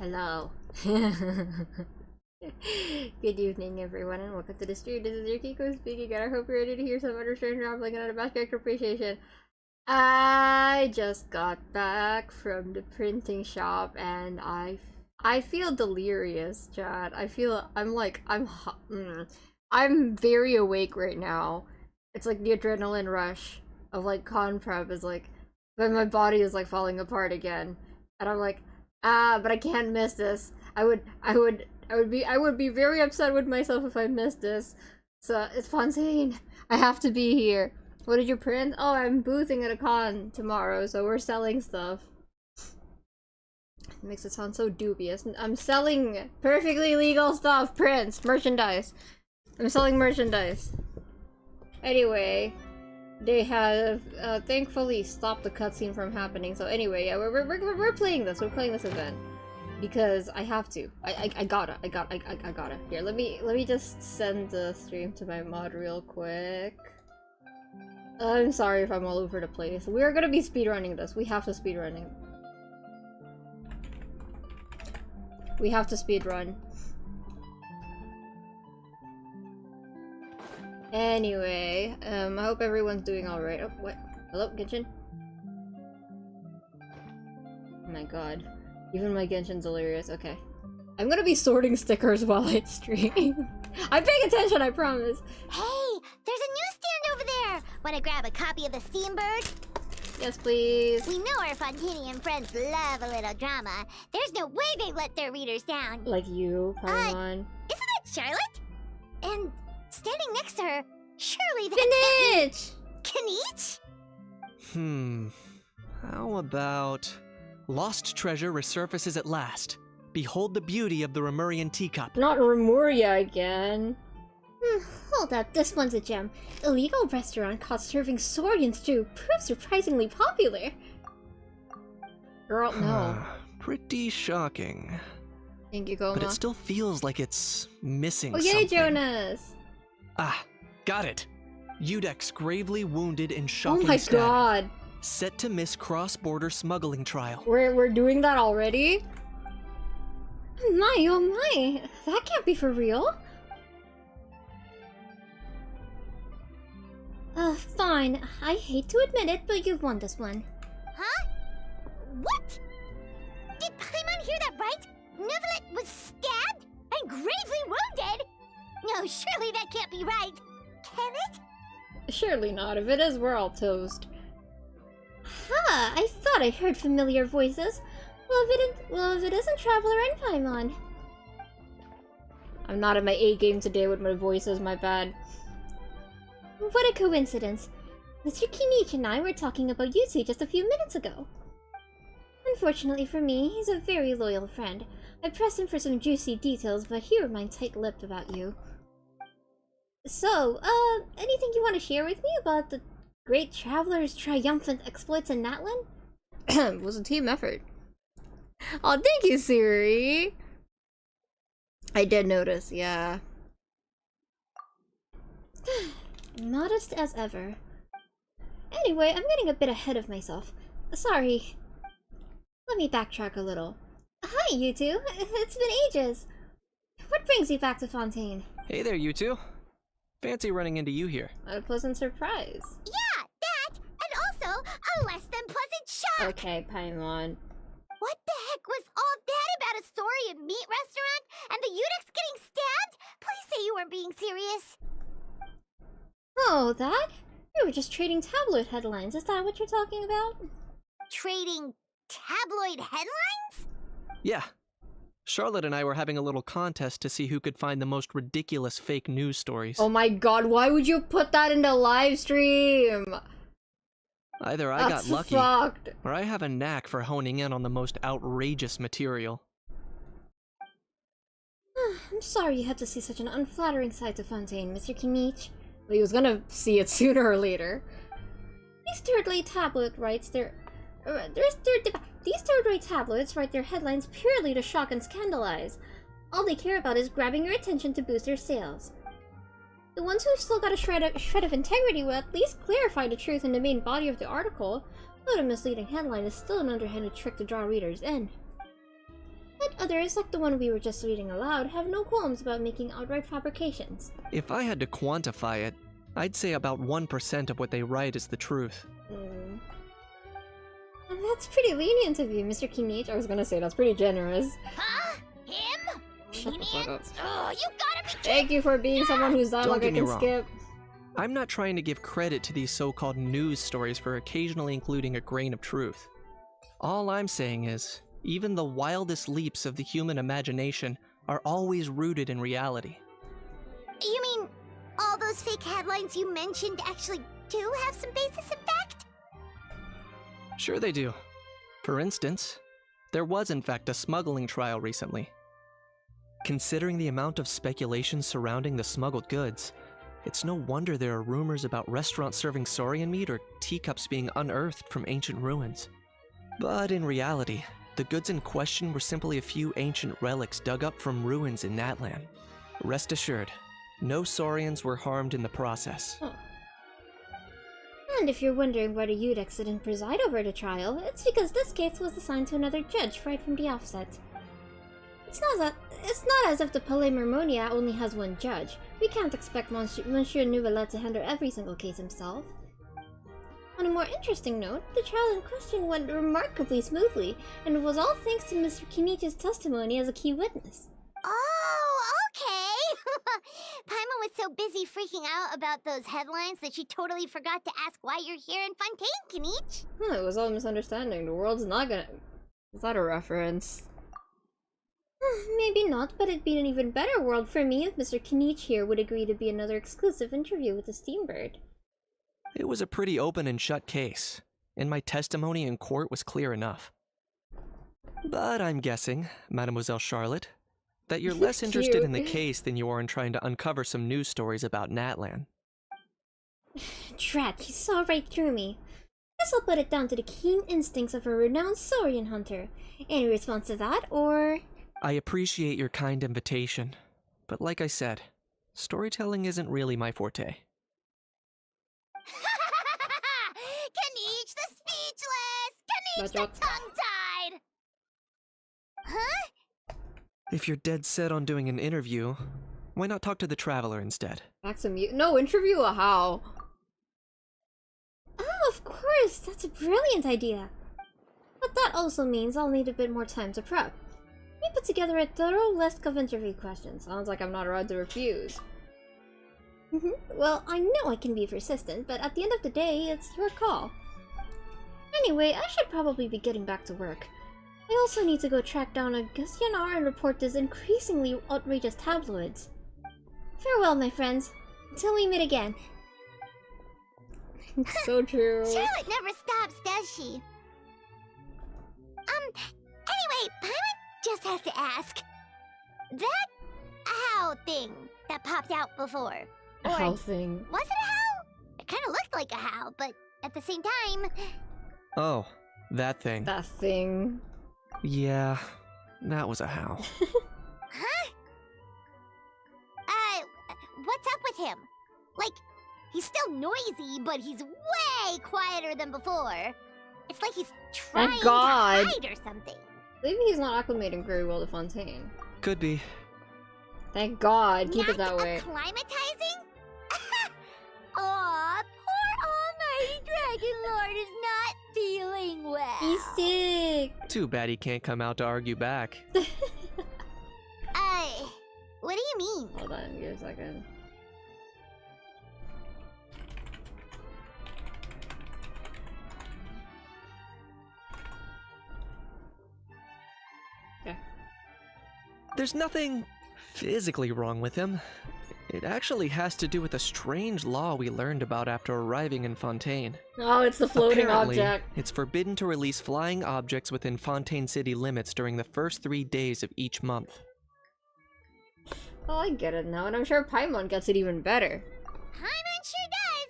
Hello. Good evening, everyone, and welcome to the stream. This is your Kiko speaking, and I hope you're ready to hear some other strange rambling and about character appreciation. I just got back from the printing shop, and I feel delirious, chat. I'm very awake right now. It's like the adrenaline rush of like con prep is like, but my body is like falling apart again, and I'm like, but I can't miss this. I would be very upset with myself if I missed this. So it's Fontaine. I have to be here. What did you print? Oh, I'm boothing at a con tomorrow, so we're selling stuff. It makes it sound so dubious. I'm selling perfectly legal stuff, prints, merchandise. I'm selling merchandise. Anyway, they have thankfully stopped the cutscene from happening. So anyway, yeah, we're playing this. We're playing this event because I have to. I gotta. Here, let me just send the stream to my mod real quick. I'm sorry if I'm all over the place. We're gonna be speedrunning this. We have to speedrunning. We have to speedrun. Anyway, I hope everyone's doing alright. Oh, what? Hello, Genshin? Oh my god. Even my Genshin's delirious. Okay. I'm gonna be sorting stickers while I stream. I'm paying attention, I promise. Hey, there's a newsstand over there. Wanna grab a copy of the Steambird? Yes, please. We know our Fontainian friends love a little drama. There's no way they let their readers down. Like you, Paimon. Isn't that Charlotte? And standing next to her, surely that Finich! Knight? How about... Lost treasure resurfaces at last. Behold the beauty of the Remurian teacup. Not Remuria again. Hold up, this one's a gem. Illegal restaurant caught serving Saurian stew proves surprisingly popular. Girl, no. Pretty shocking. Thank you, Goma. But it still feels like it's missing Oh, yay, something. Jonas! Ah, got it. Udex gravely wounded in Oh shocking my stabbing. god. Set to miss cross-border smuggling trial. We're doing that already? My, oh my, that can't be for real. Fine. I hate to admit it, but you've won this one. Huh? What? Did Paimon hear that right? Nevelet was stabbed and gravely wounded? No, surely that can't be right. Can it? Surely not. If it is, we're all toast. Ha! I thought I heard familiar voices. Well, if it isn't Traveler and Paimon. I'm not in my A game today with my voices, my bad. What a coincidence. Mr. Kinich and I were talking about you two just a few minutes ago. Unfortunately for me, he's a very loyal friend. I pressed him for some juicy details, but he remained tight-lipped about you. So, anything you want to share with me about the great Traveler's triumphant exploits in Natlan? It was a team effort. Oh, thank you, Siri! I did notice, yeah. Modest as ever. Anyway, I'm getting a bit ahead of myself. Sorry. Let me backtrack a little. Hi, you two. It's been ages. What brings you back to Fontaine? Hey there, you two. Fancy running into you here. A pleasant surprise. Yeah, that, and also a less than pleasant shock. Okay, Paimon. What the heck was all that about a Saurian meat restaurant and the Udex getting stabbed? Please say you weren't being serious. Oh, that? We were just trading tabloid headlines. Is that what you're talking about? Trading tabloid headlines? Yeah. Charlotte and I were having a little contest to see who could find the most ridiculous fake news stories. Oh my god, why would you put that in the live stream? Either I That's got lucky, fucked. or I have a knack for honing in on the most outrageous material. I'm sorry you had to see such an unflattering side to Fontaine, Mr. Kinich. He was gonna see it sooner or later. These third-rate tabloids write their headlines purely to shock and scandalize. All they care about is grabbing your attention to boost their sales. The ones who've still got a shred of integrity will at least clarify the truth in the main body of the article, but a misleading headline is still an underhanded trick to draw readers in. But others, like the one we were just reading aloud, have no qualms about making outright fabrications. If I had to quantify it, I'd say about 1% of what they write is the truth. That's pretty lenient of you, Mr. Kinich. I was gonna say that's pretty generous. Huh? Him? Shut the fuck up. Oh, you gotta be kidding! Thank you for being someone whose dialogue I get me can wrong. skip. I'm not trying to give credit to these so-called news stories for occasionally including a grain of truth. All I'm saying is, even the wildest leaps of the human imagination are always rooted in reality. You mean all those fake headlines you mentioned actually do have some basis in fact? Sure they do. For instance, there was in fact a smuggling trial recently. Considering the amount of speculation surrounding the smuggled goods, it's no wonder there are rumors about restaurants serving saurian meat or teacups being unearthed from ancient ruins. But in reality, the goods in question were simply a few ancient relics dug up from ruins in Natlan. Rest assured, no saurians were harmed in the process. Oh. And if you're wondering why the Udex didn't preside over the trial, it's because this case was assigned to another judge right from the offset. It's not as if the Palais Mermonia only has one judge. We can't expect Monsieur Nouvelet to handle every single case himself. On a more interesting note, the trial in question went remarkably smoothly, and it was all thanks to Mr. Kinichi's testimony as a key witness. Oh, okay! Paimon was so busy freaking out about those headlines that she totally forgot to ask why you're here in Fontaine, Kinich. It was all a misunderstanding. The world's not gonna... Is that a reference? Maybe not, but it'd be an even better world for me if Mr. Kinich here would agree to be another exclusive interview with the Steambird. It was a pretty open and shut case, and my testimony in court was clear enough. But I'm guessing, Mademoiselle Charlotte, that you're less interested in the case than you are in trying to uncover some news stories about Natlan. Drat, he saw right through me. Guess I'll put it down to the keen instincts of a renowned saurian hunter. Any response to that, or...? I appreciate your kind invitation, but like I said, storytelling isn't really my forte. Kinich the speechless! Kinich Joke. the tongue-tied! Huh? If you're dead set on doing an interview, why not talk to the Traveler instead? Back to mute. No, interview a how? Oh, of course! That's a brilliant idea! But that also means I'll need a bit more time to prep. We put together a thorough list of interview questions. Sounds like I'm not allowed to refuse. Well, I know I can be persistent, but at the end of the day, it's your call. Anyway, I should probably be getting back to work. I also need to go track down a Gusyanar and report these increasingly outrageous tabloids. Farewell, my friends. Until we meet again. So true. Charlotte never stops, does she? Anyway, Paimon just has to ask. That owl thing that popped out before. A how thing. Was it a howl? It kind of looked like a howl, but at the same time... Oh, that thing. That thing. Yeah, that was a howl. Huh? What's up with him? Like, he's still noisy, but he's way quieter than before. It's like he's trying to God. hide or something. Maybe he's not acclimating very well to Fontaine. Could be. Thank God. Keep it Not that way. acclimatizing? Aw, poor Almighty Dragon Lord is not feeling well. He's sick! Too bad he can't come out to argue back. What do you mean? Hold on, give me a second. Okay. There's nothing physically wrong with him. It actually has to do with a strange law we learned about after arriving in Fontaine. Oh, it's the floating Apparently, object. it's forbidden to release flying objects within Fontaine city limits during the first 3 days of each month. Oh, I get it now, and I'm sure Paimon gets it even better. Paimon sure does.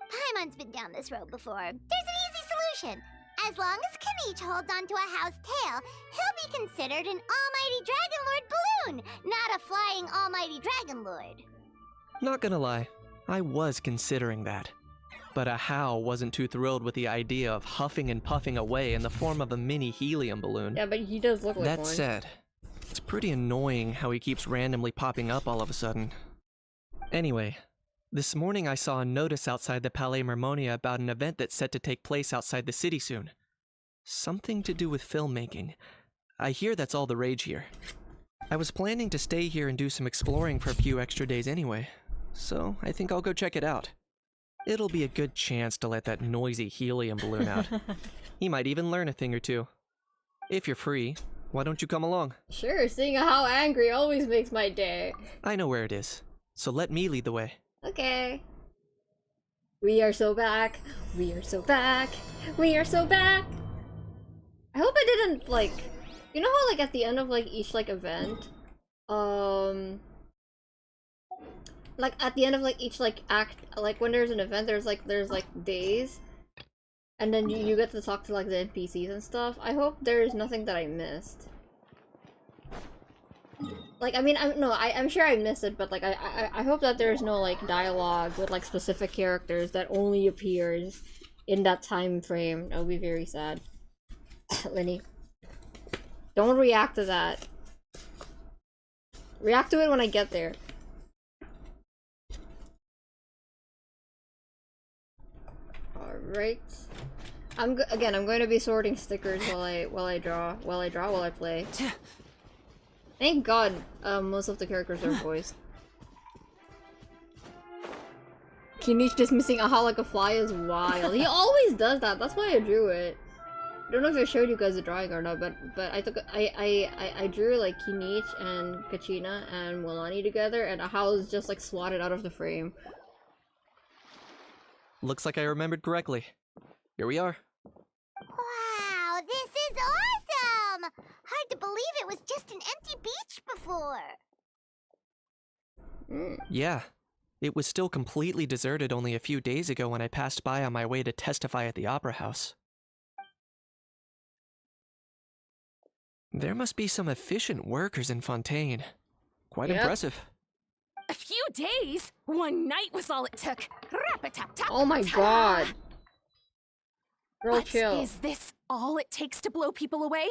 Paimon's been down this road before. There's an easy solution. As long as Kinich holds onto a house tail, he'll be considered an Almighty Dragon Lord balloon, not a flying Almighty Dragon Lord. Not gonna lie, I was considering that. But Ahau wasn't too thrilled with the idea of huffing and puffing away in the form of a mini helium balloon. Yeah, but he does look like That one. said, it's pretty annoying how he keeps randomly popping up all of a sudden. Anyway, this morning I saw a notice outside the Palais Mermonia about an event that's set to take place outside the city soon. Something to do with filmmaking. I hear that's all the rage here. I was planning to stay here and do some exploring for a few extra days anyway, so I think I'll go check it out. It'll be a good chance to let that noisy helium balloon out. He might even learn a thing or two. If you're free, why don't you come along? Sure, seeing how angry always makes my day. I know where it is, so let me lead the way. Okay. We are so back. We are so back. We are so back. I hope I didn't, like... You know how, like, at the end of, like, each, like, event? Like, at the end of, like, each, like, act... Like, when there's an event, there's, like, days. And then you get to talk to, like, the NPCs and stuff. I hope there's nothing that I missed. Like, I mean, I'm sure I missed it, but, like, I hope that there's no, like, dialogue with, like, specific characters that only appears in that time frame. That would be very sad. Lenny. Don't react to that. React to it when I get there. Alright. I'm going to be sorting stickers while I play. Thank God, most of the characters are voiced. Kinich dismissing Aha like a fly is wild. He always does that. That's why I drew it. I don't know if I showed you guys the drawing or not, but I drew like Kinich and Kachina and Milani together, and Aha is just like swatted out of the frame. Looks like I remembered correctly. Here we are. Wow, this is awesome! Hard to believe it was just an empty beach before. Yeah. It was still completely deserted only a few days ago when I passed by on my way to testify at the Opera House. There must be some efficient workers in Fontaine. Quite impressive. A few days? One night was all it took. Oh my god. Girl, But chill. is this all it takes to blow people away?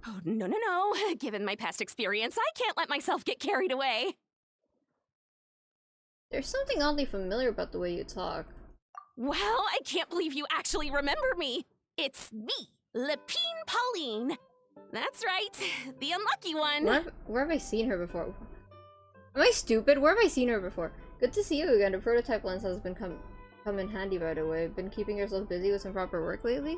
Oh, no, no, no. Given my past experience, I can't let myself get carried away. There's something oddly familiar about the way you talk. Well, I can't believe you actually remember me. It's me, Lepine Pauline. That's right, the unlucky one. Where have I seen her before? Am I stupid? Where have I seen her before? Good to see you again. The prototype lens has been come in handy, by the way. Been keeping yourself busy with some proper work lately?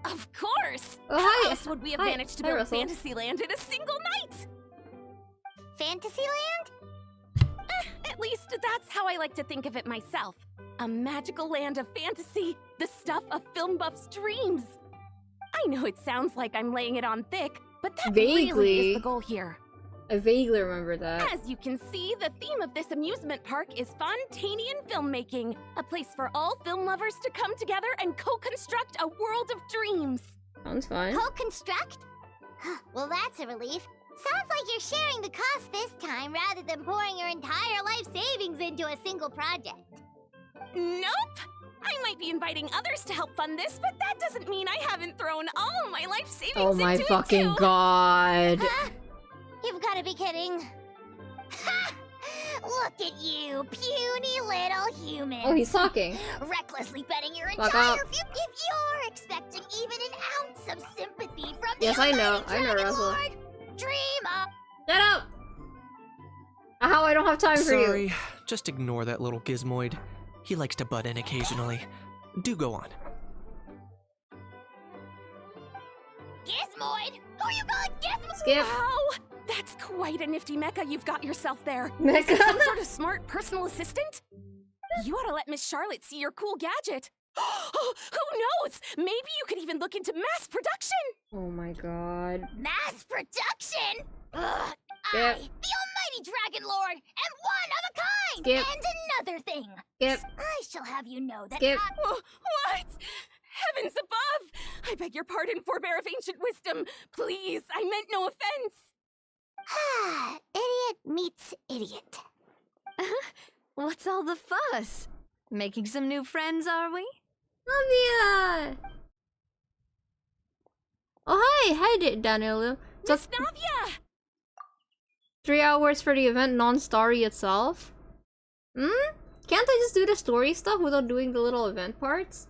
Of course! Oh, How hi. else would we have Hi. managed to Hi, build Russell. Fantasyland in a single night? Fantasyland? At least that's how I like to think of it myself. A magical land of fantasy, the stuff of film buffs' dreams. I know it sounds like I'm laying it on thick, but that really Vaguely. is the goal here. I vaguely remember that. As you can see, the theme of this amusement park is Fontainian filmmaking, a place for all film lovers to come together and co-construct a world of dreams. Sounds fine. Co-construct? Well, that's a relief. Sounds like you're sharing the cost this time rather than pouring your entire life savings into a single project. Nope! I might be inviting others to help fund this, but that doesn't mean I haven't thrown all my life savings Oh my into fucking it too. god. Huh? You've got to be kidding. Ha! Look at you, puny little human. Oh, he's talking. Recklessly betting your Fuck entire up. future. If you're expecting even an ounce of sympathy from Yes, the I know. almighty I know, Dragon Russell. Lord, dream up. Shut up! How I don't have time for you. Sorry, just ignore that little gizmoid. He likes to butt in occasionally. Do go on. Gizmoid? Who you calling Gizmoid? Skip. Wow! That's quite a nifty mecha you've got yourself there. Mecha? Some sort of smart personal assistant? You ought to let Miss Charlotte see your cool gadget. Who knows? Maybe you could even look into mass production. Oh my god. Mass production? Ugh, Skip. the almighty Dragon Lord, am one of a kind! Skip. And another thing, Skip. I shall have you know that Skip. What? Heavens above! I beg your pardon, forebear of ancient wisdom. Please, I meant no offense. idiot meets idiot. What's all the fuss? Making some new friends, are we? Navia! Oh, hi, Daniel. Miss Navia! 3 hours for the event, non-story itself? Can't I just do the story stuff without doing the little event parts?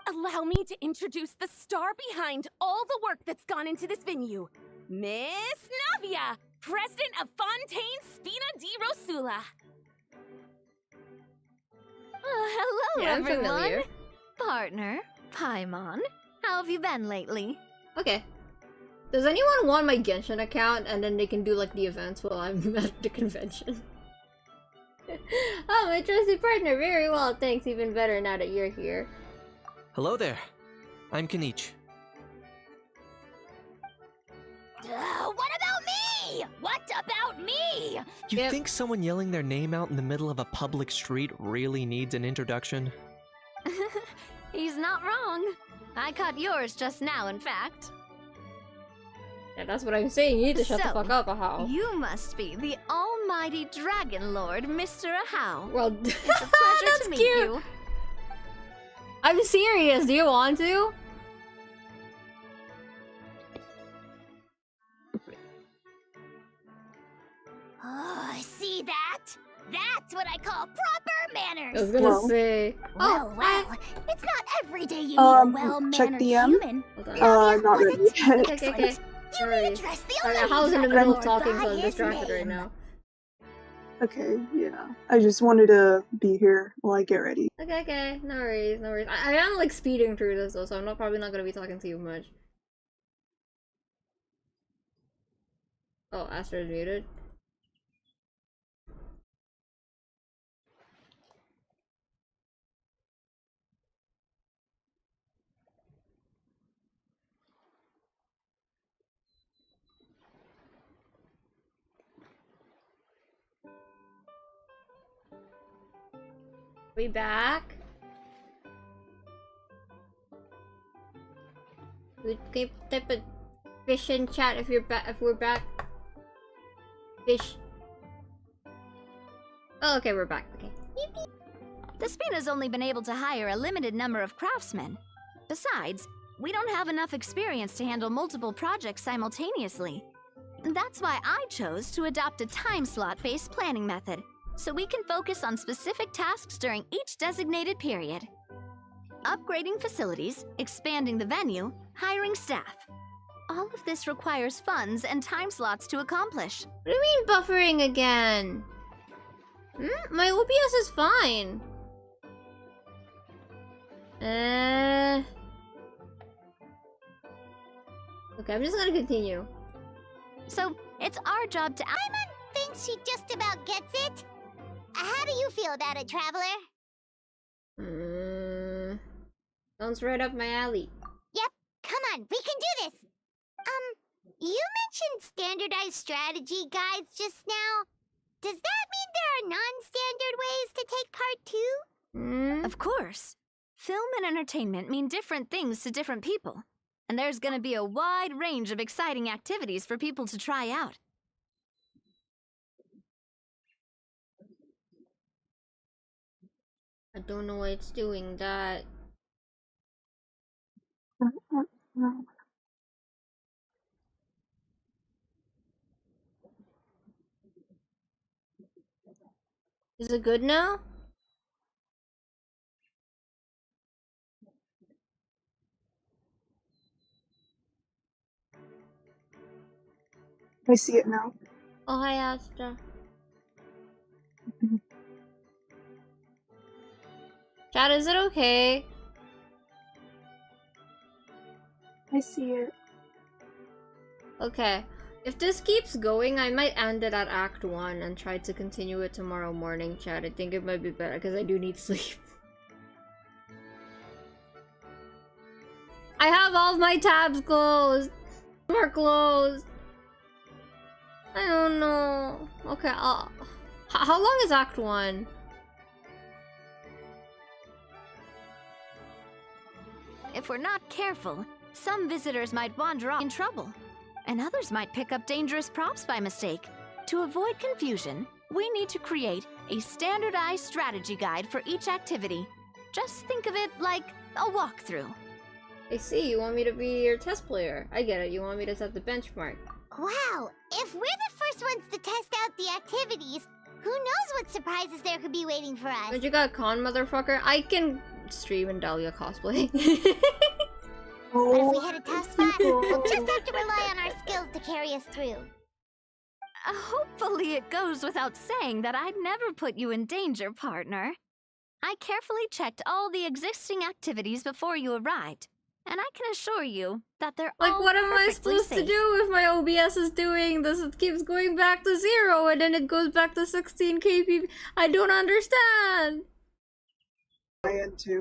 Allow me to introduce the star behind all the work that's gone into this venue. Miss Navia, president of Fontaine Spina di Rosula. Hello, Yeah, I'm everyone. familiar. Partner, Paimon, how have you been lately? Okay. Does anyone want my Genshin account and then they can do like the events while I'm at the convention? Oh, my trusty partner, very well, thanks, even better now that you're here. Hello there. I'm Kanich. What about me? What about me? You Yep. think someone yelling their name out in the middle of a public street really needs an introduction? He's not wrong. I caught yours just now, in fact. Yeah, that's what I'm saying, you need to shut the So, fuck up, Ahau. You must be the almighty Dragon Lord, Mr. Ahau. Well, It's a pleasure that's to meet cute. you. I'm serious, do you want to? Oh, see that? That's what I call proper manners. I was gonna Well. say. Well, Oh, well, it's not every day you meet a check well-mannered DM. human. hold on. Not was ready it? yet. Okay, okay. You Sorry. may address the Sorry, only Ahau's in the Dragon middle of Lord talking, by so I'm his distracted right name. now. Okay, yeah. I just wanted to be here while I get ready. Okay, no worries, no worries. I am like speeding through this though, so I'm probably not gonna be talking to you much. Oh, Astra's muted. We back? We can type a fish in chat if you're back. If we're back. Fish. Oh, okay, we're back. Okay. The Spina's only been able to hire a limited number of craftsmen. Besides, we don't have enough experience to handle multiple projects simultaneously. That's why I chose to adopt a time slot-based planning method, so we can focus on specific tasks during each designated period. Upgrading facilities, expanding the venue, hiring staff. All of this requires funds and time slots to accomplish. What do you mean buffering again? My OBS is fine. Okay, I'm just gonna continue. So, it's our job to Paimon thinks she just about gets it. How do you feel about it, Traveler? Sounds right up my alley. Yep, come on, we can do this. You mentioned standardized strategy guides just now. Does that mean there are non-standard ways to take part too? Of course. Film and entertainment mean different things to different people. And there's gonna be a wide range of exciting activities for people to try out. I don't know why it's doing that. Is it good now? I see it now. Oh, hi, Astra. Chat, is it okay? I see it. Okay. If this keeps going, I might end it at Act 1 and try to continue it tomorrow morning, chat. I think it might be better because I do need sleep. I have all of my tabs closed. More closed. I don't know. Okay, how long is Act 1? If we're not careful, some visitors might wander off in trouble, and others might pick up dangerous props by mistake. To avoid confusion, we need to create a standardized strategy guide for each activity. Just think of it like a walkthrough. I see, you want me to be your test player. I get it, you want me to set the benchmark. Wow, if we're the first ones to test out the activities, who knows what surprises there could be waiting for us? But you got con, motherfucker? I can stream in Dahlia cosplay. But if we hit a tough spot, we'll just have to rely on our skills to carry us through. Hopefully it goes without saying that I'd never put you in danger, partner. I carefully checked all the existing activities before you arrived, and I can assure you that they're Like, all what am I perfectly supposed to safe. do if my OBS is doing this? It keeps going back to 0 and then it goes back to 16 kpp. I don't understand! I am too.